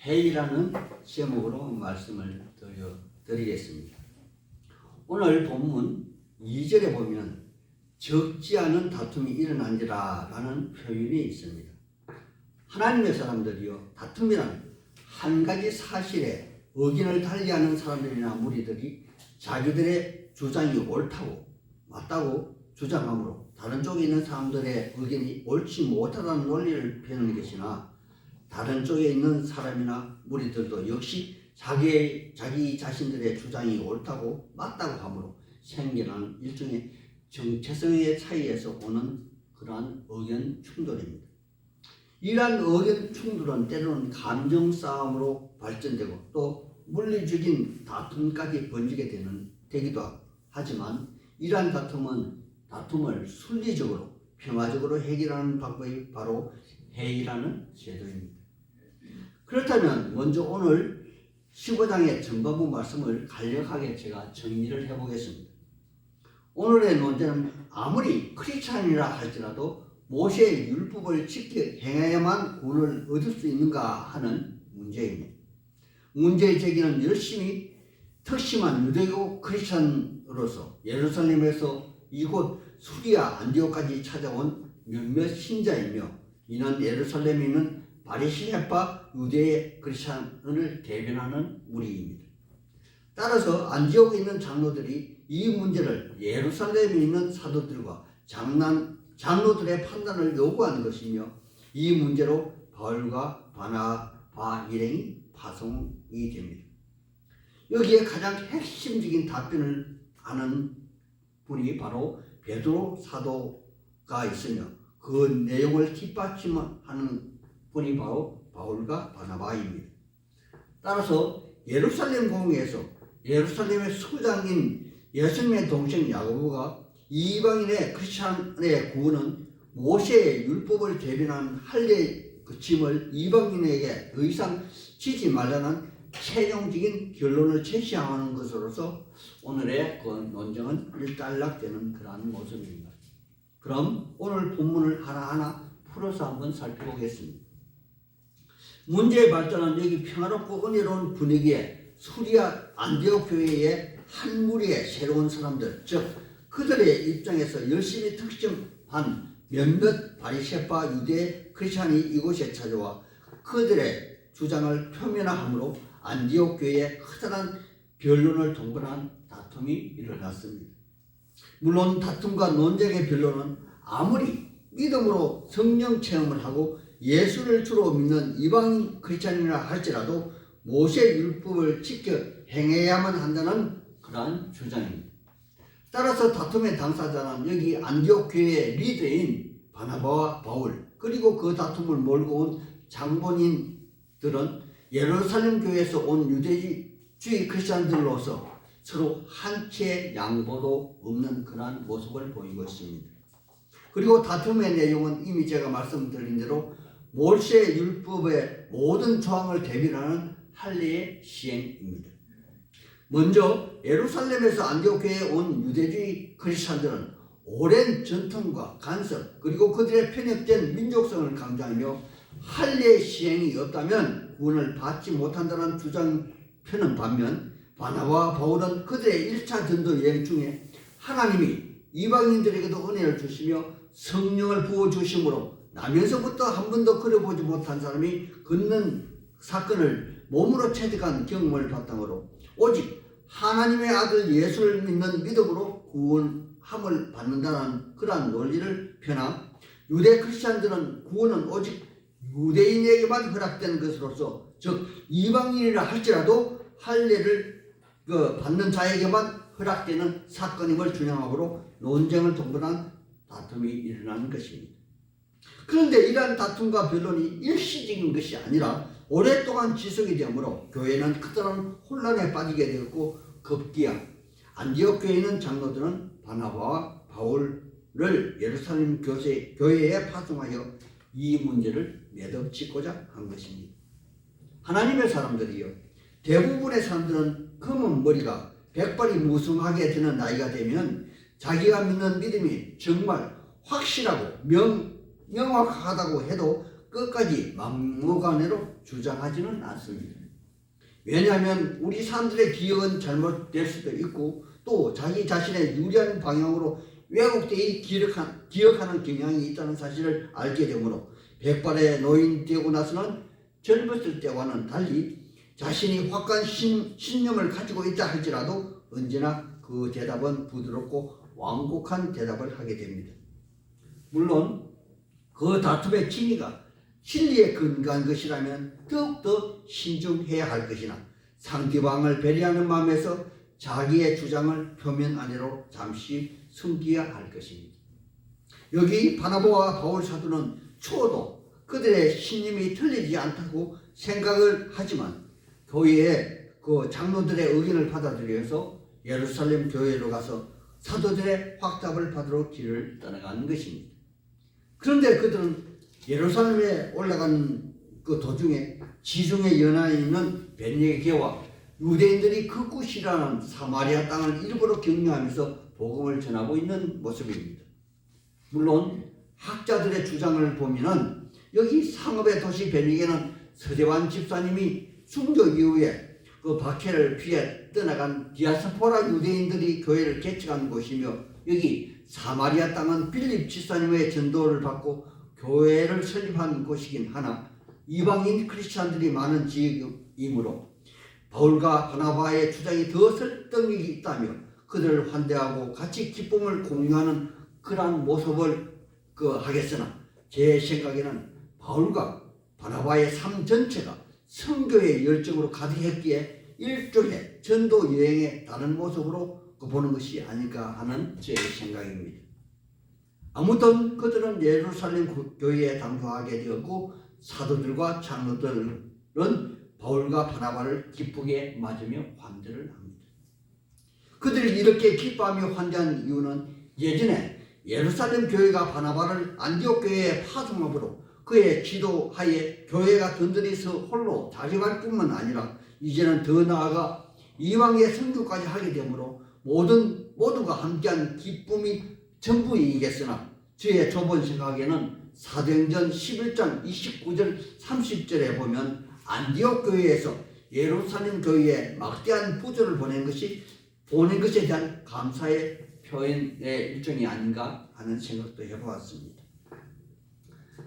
회의라는 제목으로 말씀을 드리겠습니다. 오늘 본문 2절에 보면 적지 않은 다툼이 일어난지라 라는 표현이 있습니다. 하나님의 사람들이요, 다툼이란 한 가지 사실에 의견을 달리하는 사람들이나 무리들이 자기들의 주장이 옳다고 맞다고 주장하므로 다른 쪽에 있는 사람들의 의견이 옳지 못하다는 논리를 펴는 것이나, 다른 쪽에 있는 사람이나 무리들도 역시 자기 자신들의 주장이 옳다고 맞다고 하므로 생겨나는 일종의 정체성의 차이에서 오는 그러한 의견 충돌입니다. 이러한 의견 충돌은 때로는 감정 싸움으로 발전되고 또 물리적인 다툼까지 번지게 되기도 하지만, 이러한 다툼을 순리적으로 평화적으로 해결하는 방법이 바로 회의라는 제도입니다. 그렇다면 먼저 오늘 15장의 전반부 말씀을 간략하게 제가 정리를 해보겠습니다. 오늘의 논제는 아무리 크리스찬이라 할지라도 모세의 율법을 지켜 행해야만 구원을 얻을 수 있는가 하는 문제입니다. 문제의 제기는 열심히 특심한 유대교 크리스찬으로서 예루살렘에서 이곳 수리아 안디옥까지 찾아온 몇몇 신자이며, 이는 예루살렘에 있는 바리새파 유대 크리스찬을 대변하는 무리입니다. 따라서 안디옥에 있는 장로들이 이 문제를 예루살렘에 있는 사도들과 장로들의 판단을 요구하는 것이며, 이 문제로 바울과 바나바 일행이 파송이 됩니다. 여기에 가장 핵심적인 답변을 하는 분이 바로 베드로 사도가 있으며, 그 내용을 뒷받침하는 분이 바로 바울과 바나바입니다. 따라서 예루살렘 공회에서 예루살렘의 수장인 예수님의 동생 야고보가 이방인의 크리스찬의 구원은 모세의 율법을 대변한 할례의 그 짐을 이방인에게 더 이상 지지 말라는 최종적인 결론을 제시하는 것으로서 오늘의 그 논쟁은 일단락되는 그러한 모습입니다. 그럼 오늘 본문을 하나하나 풀어서 한번 살펴보겠습니다. 문제의 발전은 여기 평화롭고 은혜로운 분위기에 수리아 안디옥 교회의 한 무리의 새로운 사람들, 즉 그들의 입장에서 열심히 특정한 몇몇 바리새파 유대 크리스찬이 이곳에 찾아와 그들의 주장을 표면화함으로 안디옥 교회에 커다란 변론을 동반한 다툼이 일어났습니다. 물론 다툼과 논쟁의 변론은 아무리 믿음으로 성령 체험을 하고 예수를 주로 믿는 이방인 크리스찬이라 할지라도 모세 율법을 지켜 행해야만 한다는 그러한 주장입니다. 따라서 다툼의 당사자는 여기 안디옥 교회의 리더인 바나바와 바울, 그리고 그 다툼을 몰고 온 장본인들은 예루살렘 교회에서 온 유대주의 크리스찬들로서 서로 한치의 양보도 없는 그러한 모습을 보이고 있습니다. 그리고 다툼의 내용은 이미 제가 말씀드린 대로 모세 율법의 모든 조항을 대변하는 할례의 시행입니다. 먼저 예루살렘에서 안디옥 교회에 온 유대주의 크리스찬들은 오랜 전통과 간섭, 그리고 그들의 편협된 민족성을 강조하며 할례의 시행이 없다면 구원을 받지 못한다는 주장을 펴는 반면, 바나바와 바울은 그들의 1차 전도 여행 중에 하나님이 이방인들에게도 은혜를 주시며 성령을 부어주심으로 나면서부터 한 번도 그려보지 못한 사람이 걷는 사건을 몸으로 체득한 경험을 바탕으로 오직 하나님의 아들 예수를 믿는 믿음으로 구원함을 받는다는 그러한 논리를 펴나, 유대 크리스찬들은 구원은 오직 유대인에게만 허락된 것으로서, 즉 이방인이라 할지라도 할례를 받는 자에게만 허락되는 사건임을 주장하므로 논쟁을 동반한 다툼이 일어나는 것입니다. 그런데 이러한 다툼과 변론이 일시적인 것이 아니라 오랫동안 지속이 되므로 교회는 커다란 혼란에 빠지게 되었고, 급기야 안디옥 교회에 있는 장로들은 바나바와 바울을 예루살렘 교회에 파송하여 이 문제를 매듭짓고자 한 것입니다. 하나님의 사람들이요, 대부분의 사람들은 검은 머리가 백발이 무성하게 되는 나이가 되면 자기가 믿는 믿음이 정말 확실하고 명확하다고 해도 끝까지 막무가내로 주장하지는 않습니다. 왜냐하면 우리 사람들의 기억은 잘못될 수도 있고 또 자기 자신의 유리한 방향으로 왜곡되어 기억하는 경향이 있다는 사실을 알게 되므로 백발의 노인 되고 나서는 젊었을 때와는 달리 자신이 확고한 신념을 가지고 있다 할지라도 언제나 그 대답은 부드럽고 완곡한 대답을 하게 됩니다. 물론 그 다툼의 진위가 진리에 근거한 것이라면 더욱더 신중해야 할 것이나 상대방을 배려하는 마음에서 자기의 주장을 표면 아래로 잠시 숨겨야 할 것입니다. 여기 바나바와 바울 사도는 추호도 그들의 신념이 틀리지 않다고 생각을 하지만 교회의 그 장로들의 의견을 받아들여서 예루살렘 교회로 가서 사도들의 확답을 받으러 길을 떠나가는 것입니다. 그런데 그들은 예루살렘에 올라가는 그 도중에 지중해 연안에 있는 베네게와 유대인들이 그곳이라는 사마리아 땅을 일부러 경유하면서 복음을 전하고 있는 모습입니다. 물론 학자들의 주장을 보면은 여기 상업의 도시 베네게는 서대환 집사님이 순교 이후에 그 박해를 피해 떠나간 디아스포라 유대인들이 교회를 개척한 곳이며 여기 사마리아 땅은 빌립 집사님의 전도를 받고 교회를 설립한 곳이긴 하나 이방인 크리스찬들이 많은 지역이므로 바울과 바나바의 주장이 더 설득력이 있다며 그들을 환대하고 같이 기쁨을 공유하는 그러한 모습을 하겠으나 제 생각에는 바울과 바나바의 삶 전체가 선교의 열정으로 가득했기에 일종의 전도 여행의 다른 모습으로 보는 것이 아닐까 하는 제 생각입니다. 아무튼 그들은 예루살렘 교회에 당도하게 되었고 사도들과 장로들은 바울과 바나바를 기쁘게 맞으며 환대를 합니다. 그들이 이렇게 기뻐하며 환대한 이유는 예전에 예루살렘 교회가 바나바를 안디옥 교회에 파송함으로 그의 지도하에 교회가 든든히 서 홀로 자립할 뿐만 아니라 이제는 더 나아가 이방의 선교까지 하게 되므로 모두가 함께한 기쁨이 전부이겠으나 저의 좁은 생각에는 사도행전 11장 29절 30절에 보면 안디옥 교회에서 예루살렘 교회에 막대한 부조를 보낸 것에 대한 감사의 표현의 일종이 아닌가 하는 생각도 해보았습니다.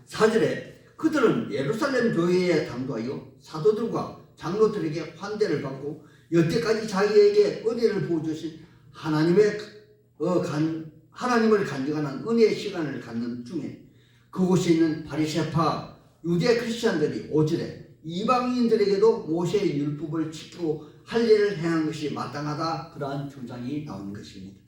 4절에 그들은 예루살렘 교회에 당도하여 사도들과 장로들에게 환대를 받고 여태까지 자기에게 은혜를 부어주신 하나님을 간증하는 은혜의 시간을 갖는 중에 그곳에 있는 바리새파 유대 크리스찬들이 5절에 이방인들에게도 모세의 율법을 지키고 할 일을 행한 것이 마땅하다 그러한 주장이 나오는 것입니다.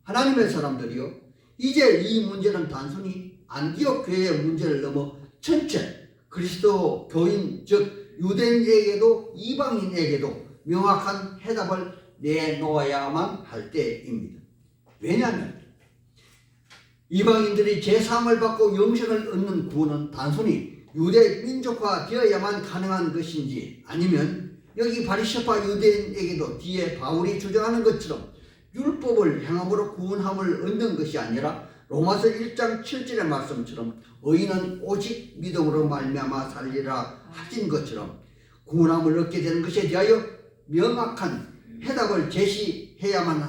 하나님의 사람들이요 이제 이 문제는 단순히 안디옥 교회의 문제를 넘어 전체 그리스도 교인 즉 유대인에게도 이방인에게도 명확한 해답을 내놓아야만 할 때입니다. 왜냐하면 이방인들이 제사함을 받고 영생을 얻는 구원은 단순히 유대 민족화 되어야만 가능한 것인지 아니면 여기 바리새파 유대인에게도 뒤에 바울이 주장하는 것처럼 율법을 행함으로 구원함을 얻는 것이 아니라 로마서 1장 7절의 말씀처럼 의인은 오직 믿음으로 말미암아 살리라 하신 것처럼 구원함을 얻게 되는 것에 대하여 명확한 해답을 제시해야만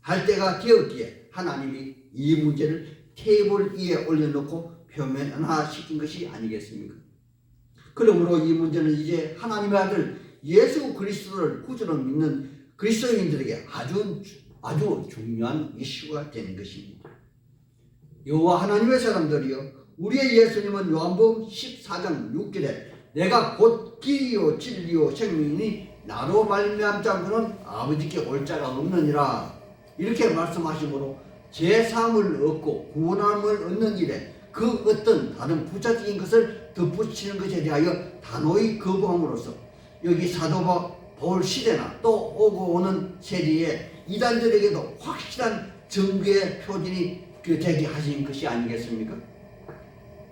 할 때가 되었기에 하나님이 이 문제를 테이블 위에 올려놓고 표면화시킨 것이 아니겠습니까? 그러므로 이 문제는 이제 하나님의 아들 예수 그리스도를 구주로 믿는 그리스도인들에게 아주 중요한 이슈가 되는 것입니다. 여호와 하나님의 사람들이여 우리의 예수님은 요한복음 14장 6절에 내가 곧 길이요 진리요 생명이니 나로 말미암지 않고는 아버지께 올 자가 없느니라 이렇게 말씀하시므로 제사함을 얻고 구원함을 얻는 일에 그 어떤 다른 부차적인 것을 덧붙이는 것에 대하여 단호히 거부함으로써 여기 사도 바울 시대나 또 오고 오는 세대에 이단들에게도 확실한 증거의 표준이 되게 하신 것이 아니겠습니까?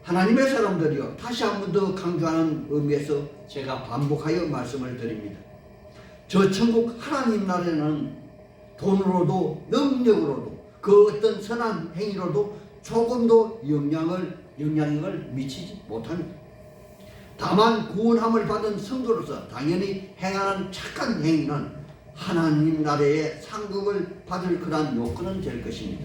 하나님의 사람들이요 다시 한 번 더 강조하는 의미에서 제가 반복하여 말씀을 드립니다. 저 천국 하나님 나라는 돈으로도 능력으로도 그 어떤 선한 행위로도 조금도 영향력을 미치지 못합니다. 다만 구원함을 받은 성도로서 당연히 행하는 착한 행위는 하나님 나라의 상급을 받을 그런 요건은 될 것입니다.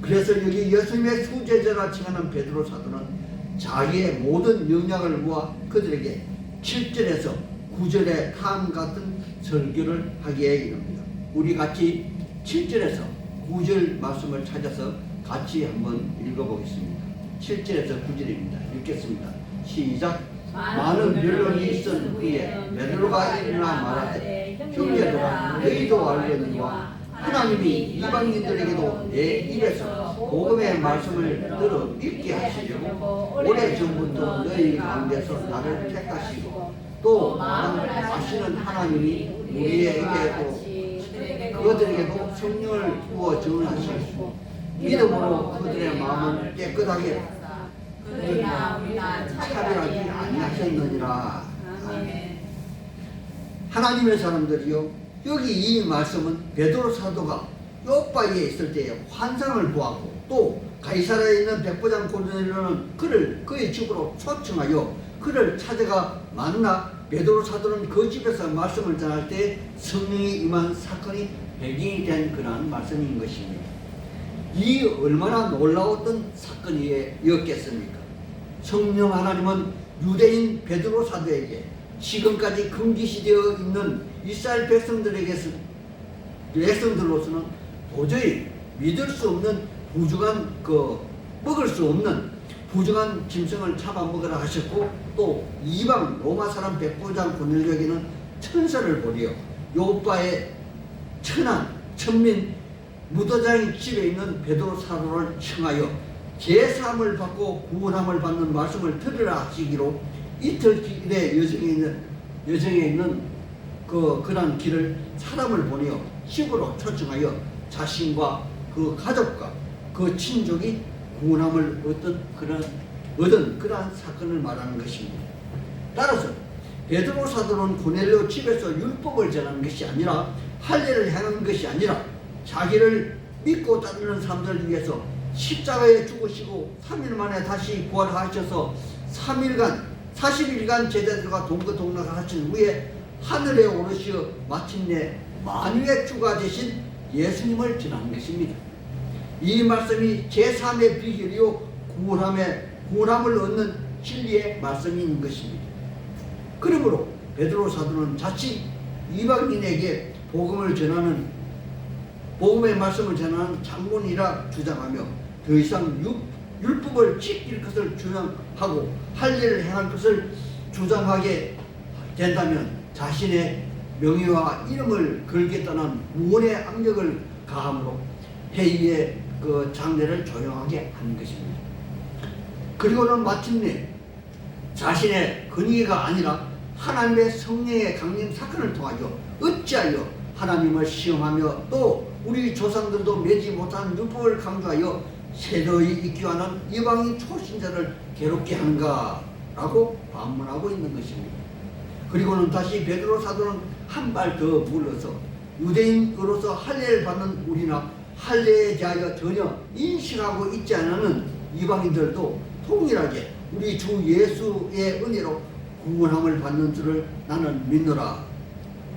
그래서 여기 예수님의 수제자라 칭하는 베드로 사도는 자기의 모든 영향을 모아 그들에게 7절에서 9절의 다음 같은 설교를 하기에 이릅니다. 우리 같이 7절에서 9절 말씀을 찾아서 같이 한번 읽어보겠습니다. 7절에서 9절입니다. 읽겠습니다. 시작. 많은 변론이 있은 후에 베드로가 일어나 말하되 형제들아 너희도 알거니와 하나님이 이방인들에게도 내 입에서 복음의 말씀을 들어 믿게 하시려고 오래전부터 너희 가운데서 나를 택하시고 또 말하시는 하나님이 우리에게도 그들에게도 성령을 부어 전하시고 믿음으로 그들의 마음을 깨끗하게 차별하지 아니하셨느니라. 하나님의 사람들이요, 여기 이 말씀은 베드로 사도가 요바에 있을 때에 환상을 보았고 또 가이사라에 있는 백부장 고넬료는 그를 그의 집으로 초청하여 그를 찾아가 만나 베드로 사도는 그 집에서 말씀을 전할 때 성령이 임한 사건이 배경이 된 그러한 말씀인 것입니다. 이 얼마나 놀라웠던 사건이었겠습니까? 성령 하나님은 유대인 베드로 사도에게 지금까지 금기시되어 있는 이스라엘 백성들로서는 도저히 믿을 수 없는 부정한 먹을 수 없는 부정한 짐승을 잡아먹으라 하셨고 또 이방 로마 사람 백부장 고넬료에게는 천사를 보내어 요바의 천한 천민 무도장의 집에 있는 베드로 사도를 청하여 제사함을 받고 구원함을 받는 말씀을 들으라 하시기로 이틀길의 여정에 있는 그런 길을 사람을 보내어 집으로 초청하여 자신과 그 가족과 그 친족이 구원함을 얻은 그러한 사건을 말하는 것입니다. 따라서 베드로 사도는 고넬료 집에서 율법을 전하는 것이 아니라 할례를 행한 것이 아니라 자기를 믿고 따르는 사람들을 위해서 십자가에 죽으시고 3일 만에 다시 부활하셔서 40일간 제자들과 동거동락을 하신 후에 하늘에 오르시어 마침내 만유의 주가 되신 예수님을 전하는 것입니다. 이 말씀이 제3의 비결이요 구원함을 얻는 진리의 말씀인 것입니다. 그러므로 베드로 사도는 자칫 이방인에게 복음의 말씀을 전하는 장본이라 주장하며 더 이상 율법을 지킬 것을 주장하고 할례를 행할 것을 주장하게 된다면 자신의 명예와 이름을 걸겠다는 무언의 악력을 가함으로 회의의 그 장례를 조용하게 하는 것입니다. 그리고는 마침내 자신의 권위가 아니라 하나님의 성령의 강림 사건을 통하여 어찌하여 하나님을 시험하며 또 우리 조상들도 매지 못한 율법을 강조하여 세도히 있기와는 이방인 초신자를 괴롭게 하는가라고 반문하고 있는 것입니다. 그리고는 다시 베드로 사도는 한 발 더 물러서 유대인으로서 할례를 받는 우리나 할례에 대하여 전혀 인식하고 있지 않는 이방인들도 동일하게 우리 주 예수의 은혜로 구원함을 받는 줄을 나는 믿노라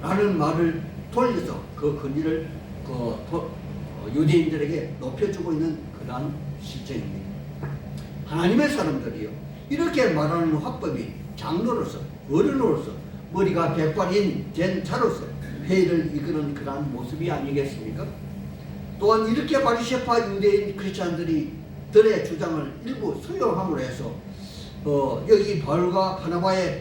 라는 말을 돌려서 그 권위를 유대인들에게 높여주고 있는 그러한 실정입니다. 하나님의 사람들이요, 이렇게 말하는 화법이 장로로서 어른으로서 머리가 백발인 된 자로서 회의를 이끄는 그러한 모습이 아니겠습니까? 또한 이렇게 바리새파 유대인 크리스찬들의 주장을 일부 수용함으로 해서 여기 바울과 바나바의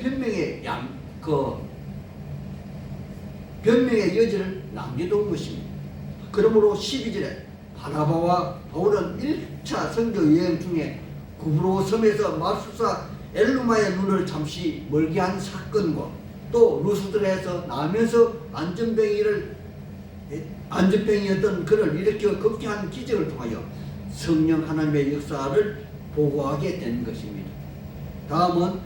변명의 여지를 남겨둔 것입니다. 그러므로 12절에 바나바와 바울은 1차 선교 여행 중에 구브로 섬에서 마술사 엘루마의 눈을 잠시 멀게 한 사건과 또 루스드라에서 나면서 안전병이었던 그를 일으켜 극쾌한 기적을 통하여 성령 하나님의 역사를 보고하게 된 것입니다. 다음은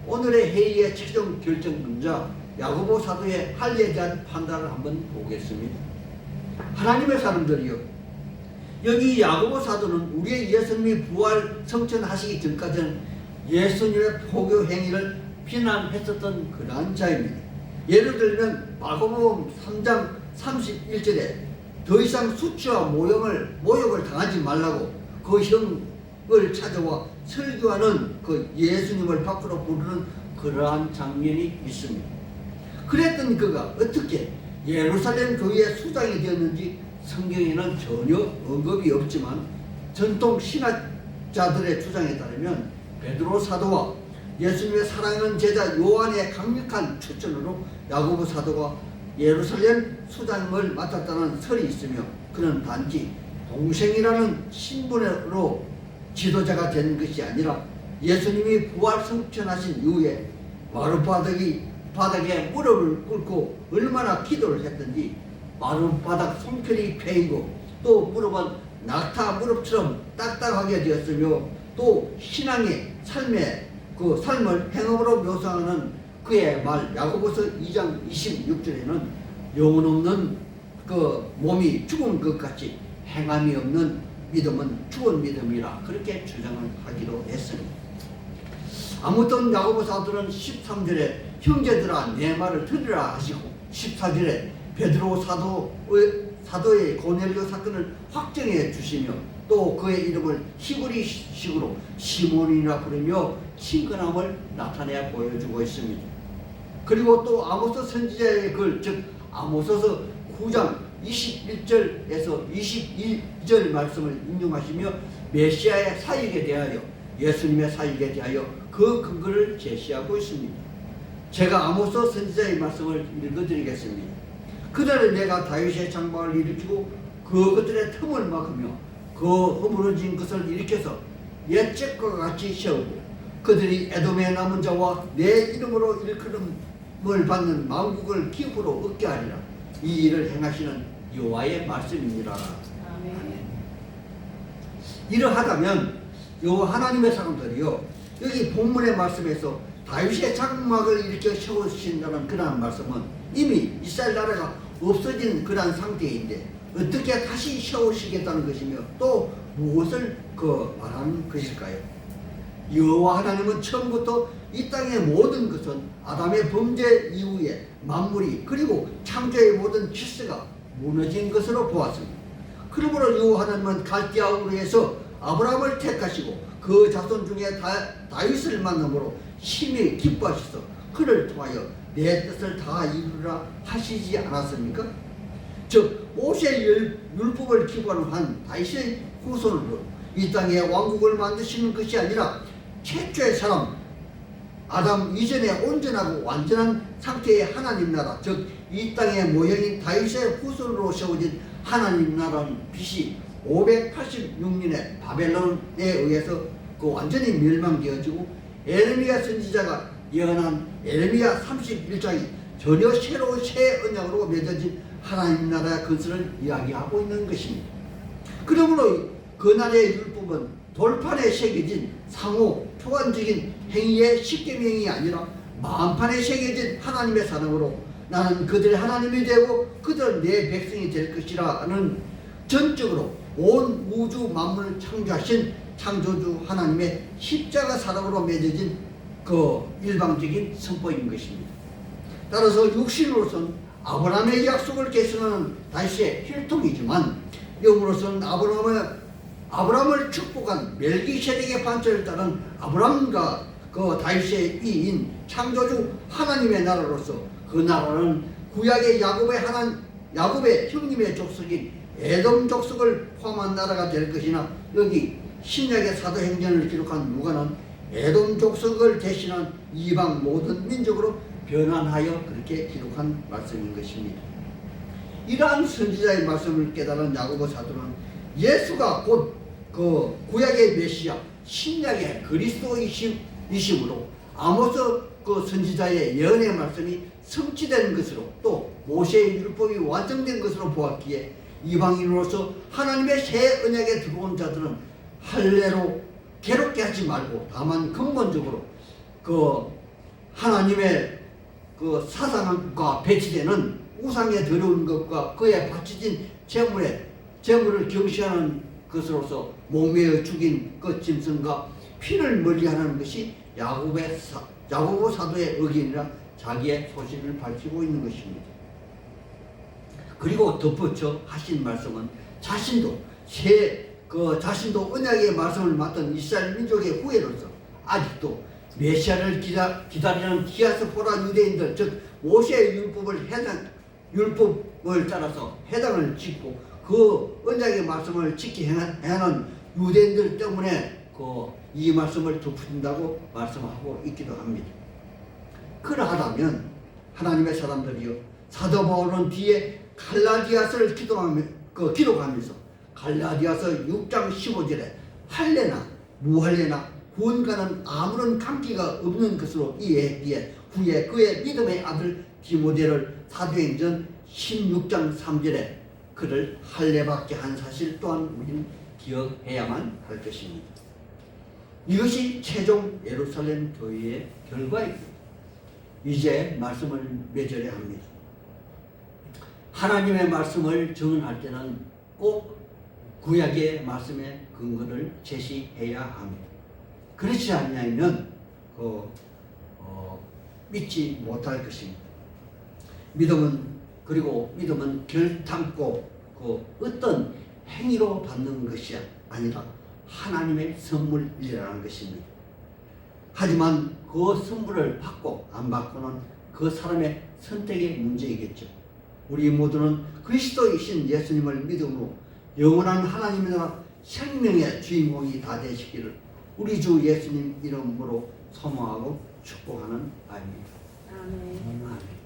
오늘의 회의의 최종 결정문자 야고보 사도의 할례에 대한 판단을 한번 보겠습니다. 하나님의 사람들이요, 여기 야고보 사도는 우리의 예수님이 부활 성천하시기 전까지는 예수님의 포교 행위를 비난했었던 그러한 자입니다. 예를 들면 마가복음 3장 31절에 더 이상 수치와 모욕을 당하지 말라고 그 형을 찾아와 설교하는 그 예수님을 밖으로 부르는 그러한 장면이 있습니다. 그랬던 그가 어떻게 예루살렘 교회의 수장이 되었는지 성경에는 전혀 언급이 없지만 전통 신학자들의 주장에 따르면 베드로 사도와 예수님의 사랑하는 제자 요한의 강력한 추천으로 야고보 사도가 예루살렘 수장을 맡았다는 설이 있으며 그는 단지 동생이라는 신분으로 지도자가 된 것이 아니라 예수님이 부활 성천하신 이후에 마룻바닥에 무릎을 꿇고 얼마나 기도를 했던지 마룻바닥 송편이 패이고 또 무릎은 낙타 무릎처럼 딱딱하게 되었으며 또 신앙의 삶을 행함으로 묘사하는 그의 말 야고보서 2장 26절에는 영혼 없는 그 몸이 죽은 것 같이 행함이 없는 믿음은 죽은 믿음이라 그렇게 주장을 하기도 했습니다. 아무튼 야고보 사도는 13절에 형제들아 내 말을 들으라 하시고 14절에 베드로 사도의 고넬료 사건을 확정해 주시며 또 그의 이름을 히브리식으로 시몬이라 부르며 친근함을 나타내 보여주고 있습니다. 그리고 또 아모스 선지자의 글, 즉 아모스서 9장 21절에서 22절 말씀을 인용하시며 메시아의 사역에 대하여 예수님의 사역에 대하여 그 근거를 제시하고 있습니다. 제가 아모스 선지자의 말씀을 읽어드리겠습니다. 그날에 내가 다윗의 장막을 일으키고 그것들의 틈을 막으며 그 허물어진 것을 일으켜서 옛적과 같이 세우고 그들이 에돔의 남은 자와 내 이름으로 일컬음을 받는 만국을 기업으로 얻게 하리라. 이 일을 행하시는 여호와의 말씀이니라. 아멘. 이러하다면 여호와 하나님의 사람들이요 여기 본문의 말씀에서 다윗의 장막을 일으켜 세우신다는 그러한 말씀은 이미 이스라엘 나라가 없어진 그러한 상태인데 어떻게 다시 세우시겠다는 것이며 또 무엇을 말하는 것일까요? 여호와 하나님은 처음부터 이 땅의 모든 것은 아담의 범죄 이후에 만물이 그리고 창조의 모든 질서가 무너진 것으로 보았습니다. 그러므로 여호와 하나님은 갈대아 우르에서 아브라함을 택하시고 그 자손 중에 다윗을 만남으로 심히 기뻐하셔서 그를 통하여 내 뜻을 다 이루라 하시지 않았습니까? 즉 모세의 율법을 기반한 다윗의 후손으로 이 땅에 왕국을 만드시는 것이 아니라 최초의 사람 아담 이전에 온전하고 완전한 상태의 하나님 나라, 즉 이 땅의 모형인 다윗의 후손으로 세워진 하나님 나라는 빛이 586년에 바벨론에 의해서 완전히 멸망되어지고 에레미야 선지자가 예언한 에레미야 31장이 전혀 새로운 새 언약으로 맺어진 하나님 나라의 건설을 이야기하고 있는 것입니다. 그러므로 그날의 율법은 돌판에 새겨진 상호 초안적인 행위의 십계명이 아니라 만판에 새겨진 하나님의 사랑으로 나는 그들의 하나님이 되고 그들은 내 백성이 될 것이라는 전적으로 온 우주 만물을 창조하신 창조주 하나님의 십자가 사랑으로 맺어진 그 일방적인 선포인 것입니다. 따라서 육신으로서는 아브라함의 약속을 계승하는 다윗의 혈통이지만 영으로서는 아브라함을 축복한 멜기세덱의 반차를 따른 아브라함과 그 다윗의 이인 창조주 하나님의 나라로서 그 나라는 구약의 야곱의 형님의 족속인 에돔 족속을 포함한 나라가 될 것이나 여기 신약의 사도행전을 기록한 누가는 에돔 족속을 대신한 이방 모든 민족으로 변환하여 그렇게 기록한 말씀인 것입니다. 이러한 선지자의 말씀을 깨달은 야고보 사도는 예수가 곧 그 구약의 메시아 신약의 그리스도이심으로 아모스 그 선지자의 예언의 말씀이 성취된 것으로 또 모세의 율법이 완성된 것으로 보았기에 이방인으로서 하나님의 새 언약에 들어온 자들은 할례로 괴롭게 하지 말고 다만 근본적으로 그 하나님의 그 사상과 배치되는 우상에 더러운 것과 그에 바쳐진 재물을 경시하는 것으로서 목매어 죽인 그 짐승과 피를 멀리하는 것이 야고보 사도의 의견이라 자기의 소신을 밝히고 있는 것입니다. 그리고 덧붙여 하신 말씀은 자신도 언약의 말씀을 맡은 이스라엘 민족의 후예로서 아직도 메시아를 기다리는 디아스포라 유대인들, 즉 모세의 율법을 따라서 회당을 짓고 그 언약의 말씀을 지키게 하는 유대인들 때문에 이 말씀을 덧붙인다고 말씀하고 있기도 합니다. 그러하다면 하나님의 사람들이요, 사도 바울은 뒤에 갈라디아서를 기록하면서 갈라디아서 6장 15절에 할례나 무할례나 구원과는 아무런 관계가 없는 것으로 이해했기에 후에 그의 믿음의 아들 디모데를 사도행전 16장 3절에 그를 할례받게 한 사실 또한 우리는 기억해야만 할 것입니다. 이것이 최종 예루살렘 교회의 결과입니다. 이제 말씀을 맺으려 합니다. 하나님의 말씀을 증언할 때는 꼭 구약의 말씀의 근거를 제시해야 합니다. 그렇지 않으면 믿지 못할 것입니다. 믿음은 결단코 어떤 행위로 받는 것이 아니라 하나님의 선물이라는 것입니다. 하지만 그 선물을 받고 안 받고는 그 사람의 선택의 문제이겠죠. 우리 모두는 그리스도이신 예수님을 믿음으로 영원한 하나님의 나라 생명의 주인공이 다 되시기를 우리 주 예수님 이름으로 소망하고 축복하는 바입니다. 아멘. 아멘.